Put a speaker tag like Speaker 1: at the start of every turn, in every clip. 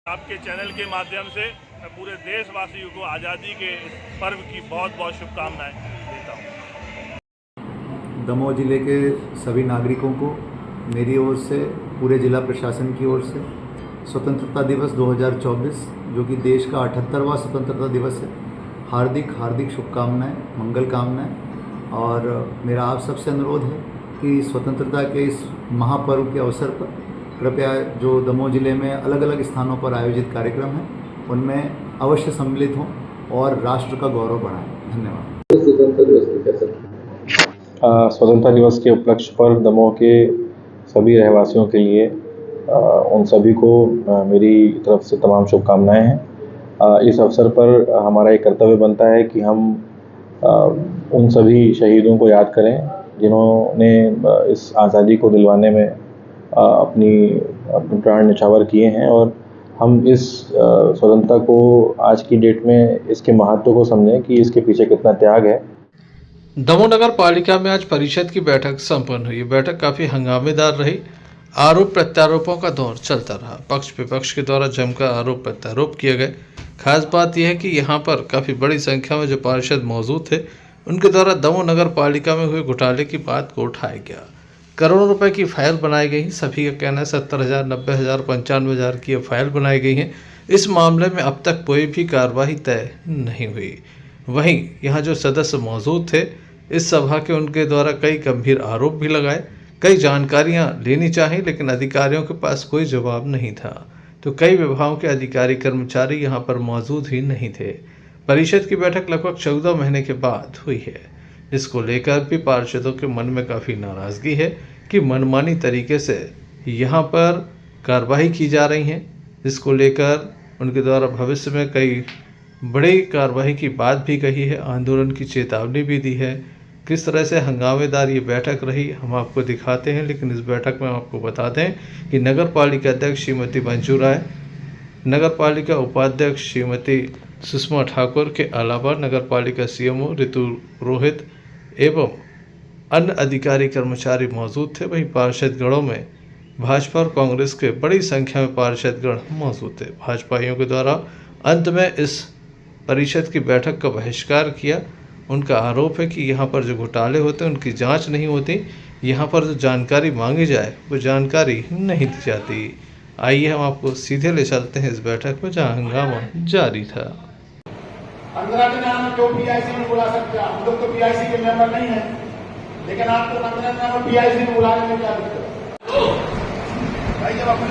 Speaker 1: आपके चैनल के माध्यम से मैं पूरे देशवासियों को आज़ादी के इस पर्व की बहुत बहुत शुभकामनाएं देता हूं।
Speaker 2: दमोह जिले के सभी नागरिकों को मेरी ओर से, पूरे जिला प्रशासन की ओर से स्वतंत्रता दिवस 2024 जो कि देश का 78वां स्वतंत्रता दिवस है, हार्दिक हार्दिक शुभकामनाएं, मंगल कामनाएं। और मेरा आप सबसे अनुरोध है कि स्वतंत्रता के इस महापर्व के अवसर पर कृपया जो दमोह जिले में अलग अलग स्थानों पर आयोजित कार्यक्रम हैं उनमें अवश्य सम्मिलित हों और राष्ट्र का गौरव बढ़ाएं। धन्यवाद।
Speaker 3: स्वतंत्रता दिवस के उपलक्ष्य पर दमोह के सभी रहवासियों के लिए उन सभी को मेरी तरफ से तमाम शुभकामनाएं हैं। इस अवसर पर हमारा एक कर्तव्य बनता है कि हम उन सभी शहीदों को याद करें जिन्होंने इस आज़ादी को दिलवाने में अपनी प्राण न्यौछावर किए हैं, और हम इस स्वतंत्रता को आज की डेट में इसके महत्व को समझें कि इसके पीछे कितना त्याग है।
Speaker 4: दमोह नगर पालिका में आज परिषद की बैठक संपन्न हुई। बैठक काफी हंगामेदार रही। आरोप प्रत्यारोपों का दौर चलता रहा। पक्ष विपक्ष के द्वारा जमकर आरोप प्रत्यारोप किए गए। खास बात यह है कि यहाँ पर काफी बड़ी संख्या में जो पार्षद मौजूद थे उनके द्वारा दमोह नगर पालिका में हुए घोटाले की बात को उठाया गया। करोड़ों रुपए की फाइल बनाई गई। सभी का कहना है 70,000, 90,000, 95,000 की फाइल बनाई गई हैं। इस मामले में अब तक कोई भी कार्रवाई तय नहीं हुई। वहीं यहाँ जो सदस्य मौजूद थे इस सभा के, उनके द्वारा कई गंभीर आरोप भी लगाए। कई जानकारियां लेनी चाहिए लेकिन अधिकारियों के पास कोई जवाब नहीं था। तो कई विभागों के अधिकारी कर्मचारी यहाँ पर मौजूद ही नहीं थे। परिषद की बैठक लगभग 14 महीने के बाद हुई है। इसको लेकर भी पार्षदों के मन में काफ़ी नाराज़गी है कि मनमानी तरीके से यहाँ पर कार्रवाई की जा रही है। इसको लेकर उनके द्वारा भविष्य में कई बड़ी कार्रवाई की बात भी कही है, आंदोलन की चेतावनी भी दी है। किस तरह से हंगामेदार ये बैठक रही हम आपको दिखाते हैं, लेकिन इस बैठक में आपको बता दें कि नगर पालिका अध्यक्ष श्रीमती मंजू राय, नगर पालिका उपाध्यक्ष श्रीमती सुषमा ठाकुर के अलावा नगर पालिका सीएमओ ऋतु रोहित एवं अन्य अधिकारी कर्मचारी मौजूद थे। वहीं पार्षदगणों में भाजपा और कांग्रेस के बड़ी संख्या में पार्षदगण मौजूद थे। भाजपाइयों के द्वारा अंत में इस परिषद की बैठक का बहिष्कार किया। उनका आरोप है कि यहाँ पर जो घोटाले होते हैं उनकी जांच नहीं होती। यहाँ पर जो जानकारी मांगी जाए वो जानकारी नहीं दी जाती। आइए हम आपको सीधे ले चलते हैं इस बैठक में जहाँ हंगामा जारी था।
Speaker 5: 15 दिन हम जो पीआईसी में बुला सकते हैं, हम लोग तो पीआईसी के मेंबर नहीं है, लेकिन आपको 15 दिन में पीआईसी में बुलाने में क्या दिक्कत है? भाई जब अपने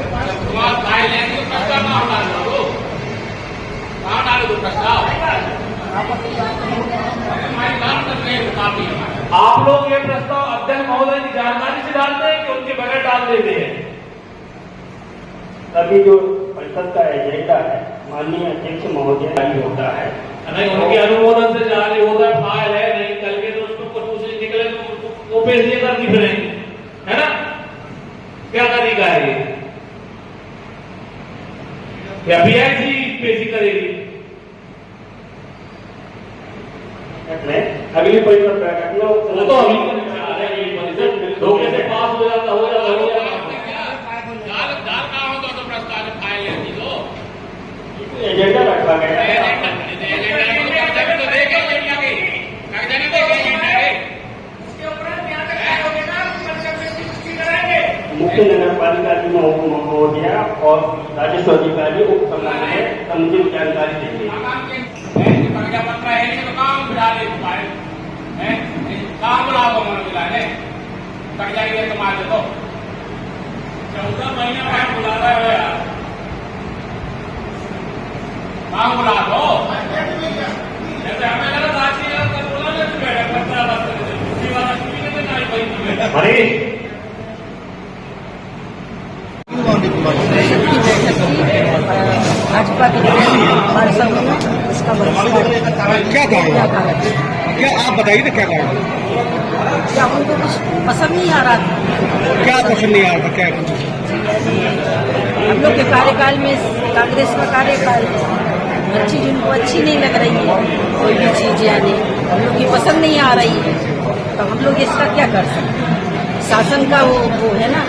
Speaker 6: आप लोग ये प्रस्ताव अध्यक्ष महोदय की जानकारी से डालते हैं कि उनके बगैर डाल देते हैं।
Speaker 7: तभी जो परिषद का एजेंडा है माननीय अध्यक्ष महोदय जारी होता है,
Speaker 6: नहीं उनके अनुमोदन से जारी होता है। फाइल है नहीं, कल के दोस्तों को कुछ निकले तो वो पेश नहीं करती फिरेंगे, है ना? क्या तरीका है ये? या पीआईसी पेशी करेगी?
Speaker 7: अगली परिषद बैठक में
Speaker 6: वो तो अभी परिषद धोखे से पास हो जाता हो
Speaker 7: एजेंडा रखा गया है। मुख्य नगर पालिका महोदय और राजस्व अधिकारी उप समुचित जानकारी देंगे।
Speaker 6: बुला दो जैसे हमें लगा साथी
Speaker 8: भाजपा के पार्षदों ने इसका
Speaker 5: क्या कारण? क्या आप बताइए ना क्या कारण?
Speaker 8: क्या उनको कुछ पसंद नहीं आ रहा था?
Speaker 5: क्या पसंद नहीं आ रहा था? क्या
Speaker 8: हम लोग के कार्यकाल में कांग्रेस का कार्यकाल अच्छी, जिनको अच्छी नहीं लग रही है कोई भी चीज, यानी हम लोग की पसंद नहीं आ रही है, तो हम लोग इसका क्या कर सकते हैं? शासन का वो है ना,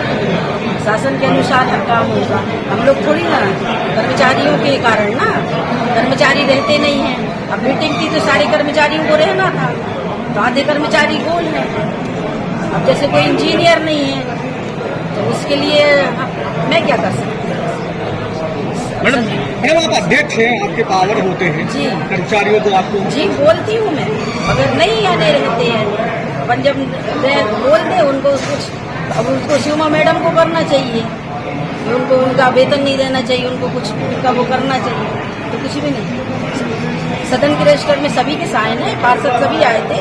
Speaker 8: शासन के अनुसार हर काम होगा। हम लोग थोड़ी ना कर्मचारियों के कारण ना, कर्मचारी रहते नहीं हैं। अब मीटिंग थी तो सारे कर्मचारियों को रहना था, तो आधे कर्मचारी गोल है। अब जैसे कोई इंजीनियर नहीं है तो उसके लिए मैं क्या कर सकती हूँ।
Speaker 9: मैडम आप अध्यक्ष हैं, आपके पावर होते हैं
Speaker 8: जी,
Speaker 9: कर्मचारियों को आपको
Speaker 8: जी बोलती हूँ मैं, मगर नहीं आने रहते हैं। अपन जब बोल दे उनको कुछ, अब उनको शिवमा मैडम को करना चाहिए, उनको उनका वेतन नहीं देना चाहिए, उनको कुछ उनका वो करना चाहिए, तो कुछ भी नहीं। सदन के रजिस्टर में सभी के साइन है, पार्षद सभी आए थे,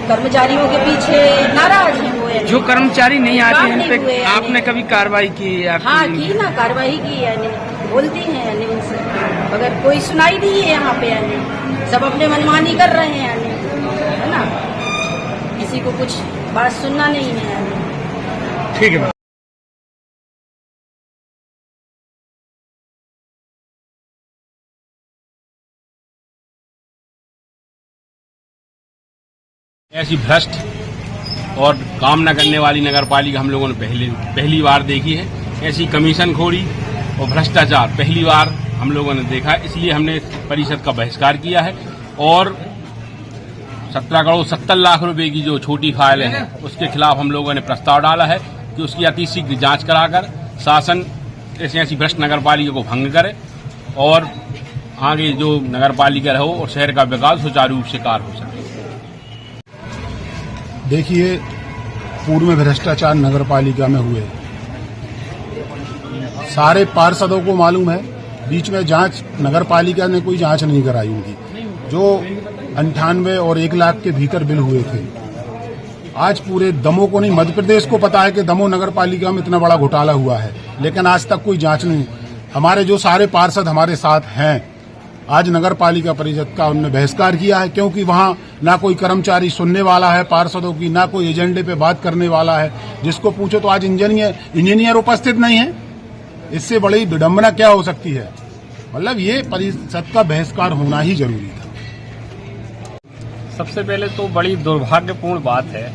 Speaker 8: कर्मचारियों के पीछे नाराज हैं वो।
Speaker 10: जो कर्मचारी नहीं आते हैं उन पे
Speaker 8: हुए
Speaker 10: आपने कभी कार्रवाई की है?
Speaker 8: हाँ की ना, कार्रवाई की यानी बोलती हैं यानी उनसे, मगर कोई सुनाई नहीं है यहाँ पे यानी, सब अपने मनमानी कर रहे हैं यानी, है ना, किसी को कुछ बात सुनना नहीं है यानी।
Speaker 9: ठीक है।
Speaker 11: ऐसी भ्रष्ट और काम न करने वाली नगर पालिका हम लोगों ने पहली बार देखी है। ऐसी कमीशन खोरी और भ्रष्टाचार पहली बार हम लोगों ने देखा है। इसलिए हमने परिषद का बहिष्कार किया है और 17 करोड़ 70 लाख रुपए की जो छोटी फाइल है उसके खिलाफ हम लोगों ने प्रस्ताव डाला है कि उसकी अतिशीघ्र जांच कराकर शासन ऐसी भ्रष्ट नगर पालिका को भंग करे और आगे जो नगर पालिका हो और शहर का विकास सुचारू रूप से कार्य हो सके।
Speaker 5: देखिए, पूर्व में भ्रष्टाचार नगर पालिका में हुए, सारे पार्षदों को मालूम है। बीच में जांच नगर पालिका ने कोई जांच नहीं कराई उनकी, जो 98 और 1 लाख के भीतर बिल हुए थे। आज पूरे दमोह को नहीं, मध्य प्रदेश को पता है कि दमोह नगर पालिका में इतना बड़ा घोटाला हुआ है, लेकिन आज तक कोई जांच नहीं। हमारे जो सारे पार्षद हमारे साथ हैं, आज नगर पालिका परिषद का उन्होंने बहिष्कार किया है, क्योंकि वहां ना कोई कर्मचारी सुनने वाला है पार्षदों की, ना कोई एजेंडे पे बात करने वाला है। जिसको पूछो तो आज इंजीनियर उपस्थित नहीं है। इससे बड़ी विडंबना क्या हो सकती है? मतलब ये परिषद का बहिष्कार होना ही जरूरी था।
Speaker 12: सबसे पहले तो बड़ी दुर्भाग्यपूर्ण बात है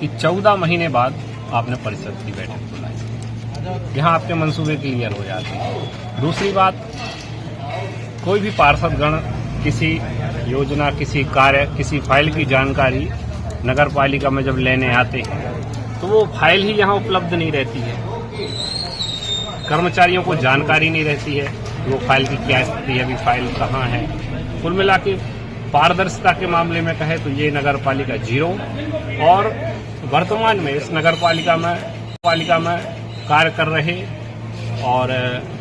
Speaker 12: कि 14 महीने बाद आपने परिषद की बैठक बुलाई, यहाँ आपके मंसूबे क्लियर हो जाते हैं। दूसरी बात, कोई भी पार्षदगण किसी योजना, किसी कार्य, किसी फाइल की जानकारी नगर पालिका में जब लेने आते हैं तो वो फाइल ही यहाँ उपलब्ध नहीं रहती है। कर्मचारियों को जानकारी नहीं रहती है वो फाइल की क्या स्थिति है, अभी फाइल कहाँ है। कुल मिला के पारदर्शिता के मामले में कहे तो ये नगर पालिका 0, और वर्तमान में इस नगर पालिका में कार्य कर रहे और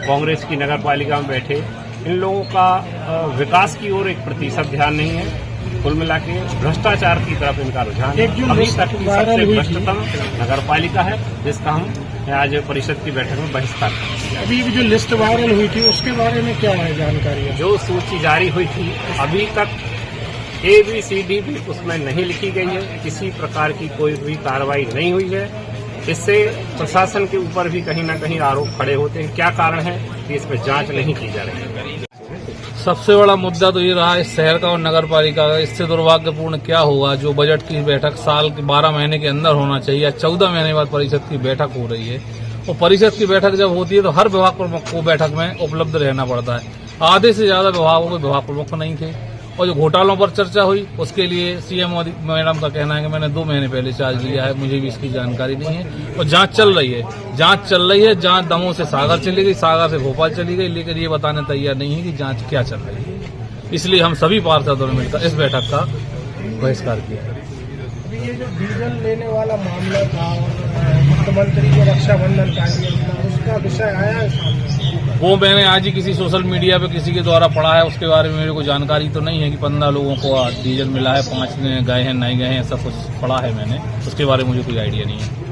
Speaker 12: कांग्रेस की नगर पालिका में बैठे इन लोगों का विकास की ओर 1% ध्यान नहीं है। कुल मिला के भ्रष्टाचार की तरफ इनका रुझान अभी तक की सबसे भ्रष्टतम नगर पालिका है, जिसका हम आज परिषद की बैठक में बहिष्कार करेंगे।
Speaker 9: अभी जो लिस्ट वायरल हुई थी उसके बारे में क्या है जानकारी?
Speaker 12: जो सूची जारी हुई थी अभी तक ABCD भी उसमें नहीं लिखी गई है, किसी प्रकार की कोई भी कार्रवाई नहीं हुई है। इससे प्रशासन के ऊपर भी कहीं ना कहीं आरोप खड़े होते हैं। क्या कारण है कि इस पर जांच नहीं की जा रही है?
Speaker 4: सबसे बड़ा मुद्दा तो ये रहा इस शहर का और नगर पालिका का। इससे दुर्भाग्यपूर्ण क्या हुआ, जो बजट की बैठक साल के 12 महीने के अंदर होना चाहिए, 14 महीने बाद परिषद की बैठक हो रही है। और परिषद की बैठक जब होती है तो हर विभाग प्रमुख को बैठक में उपलब्ध रहना पड़ता है। आधे से ज्यादा विभागों के विभाग प्रमुख नहीं थे। और जो घोटालों पर चर्चा हुई उसके लिए CM मैडम का कहना है कि मैंने 2 महीने पहले चार्ज लिया है, मुझे भी इसकी जानकारी नहीं है। और जांच चल रही है। जांच दमोह से सागर चली गई, सागर से भोपाल चली गई, लेकिन ये बताने तैयार नहीं है कि जांच क्या चल रही है। इसलिए हम सभी पार्षदों ने मिलकर इस बैठक का बहिष्कार किया है।
Speaker 9: ये जो डीजल लेने वाला मामला था और मुख्यमंत्री जो रक्षाबंधन कार्यक्रम था, उसका विषय आया है सामने?
Speaker 4: वो मैंने आज ही किसी सोशल मीडिया पे किसी के द्वारा पढ़ा है, उसके बारे में मेरे को जानकारी तो नहीं है कि 15 लोगों को डीजल मिला है, 5 गए हैं नहीं गए हैं, ऐसा कुछ पढ़ा है मैंने, उसके बारे में मुझे कोई आइडिया नहीं है।